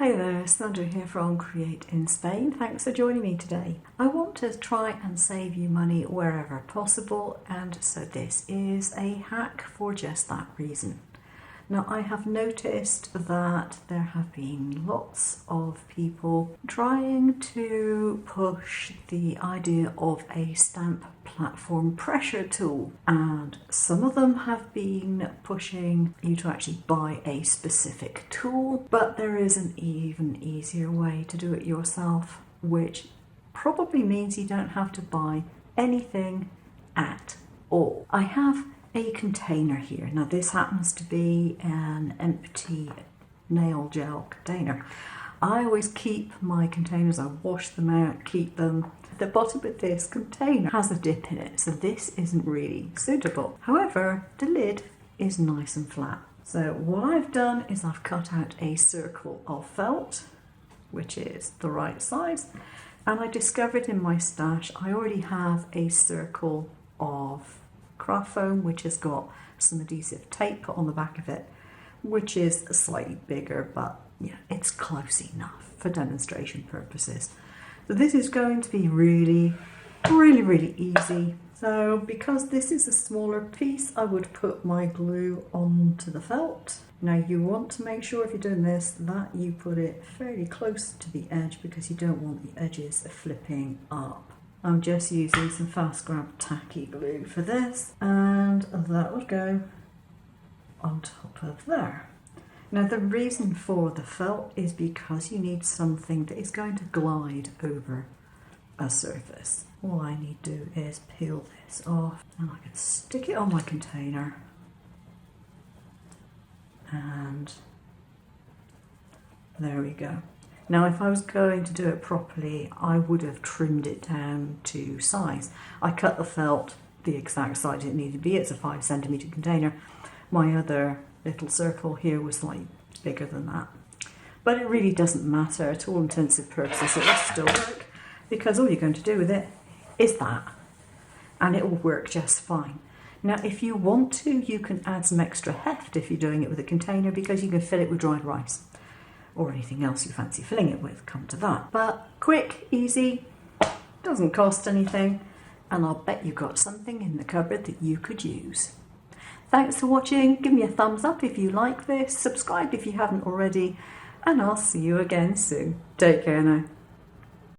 Hi there, Sandra here from Create in Spain. Thanks for joining me today. I want to try and save you money wherever possible, and so this is a hack for just that reason. Now, I have noticed that there have been lots of people trying to push the idea of a stamp platform pressure tool, and some of them have been pushing you to actually buy a specific tool, but there is an even easier way to do it yourself, which probably means you don't have to buy anything at all. I have a container here. Now this happens to be an empty nail gel container. I always keep my containers, I wash them out, keep them. The bottom of this container has a dip in it, so this isn't really suitable. However, the lid is nice and flat. So what I've done is I've cut out a circle of felt, which is the right size, and I discovered in my stash I already have a circle of craft foam which has got some adhesive tape put on the back of it, which is slightly bigger, but yeah, it's close enough for demonstration purposes. So this is going to be really easy. So because this is a smaller piece, I would put my glue onto the felt. Now you want to make sure if you're doing this that you put it fairly close to the edge because you don't want the edges flipping up. I'm just using some fast grab tacky glue for this, and that would go on top of there. Now the reason for the felt is because you need something that is going to glide over a surface. All I need to do is peel this off and I can stick it on my container, and there we go. Now if I was going to do it properly, I would have trimmed it down to size. I cut the felt the exact size it needed to be. It's a 5 centimetre container. My other little circle here was slightly bigger than that. But it really doesn't matter, to all intents and purposes it will still work, because all you're going to do with it is that, and it will work just fine. Now if you want to, you can add some extra heft if you're doing it with a container, because you can fill it with dried rice or anything else you fancy filling it with, come to that. But quick, easy, doesn't cost anything, and I'll bet you got something in the cupboard that you could use. Thanks for watching, give me a thumbs up if you like this, subscribe if you haven't already, and I'll see you again soon. Take care now.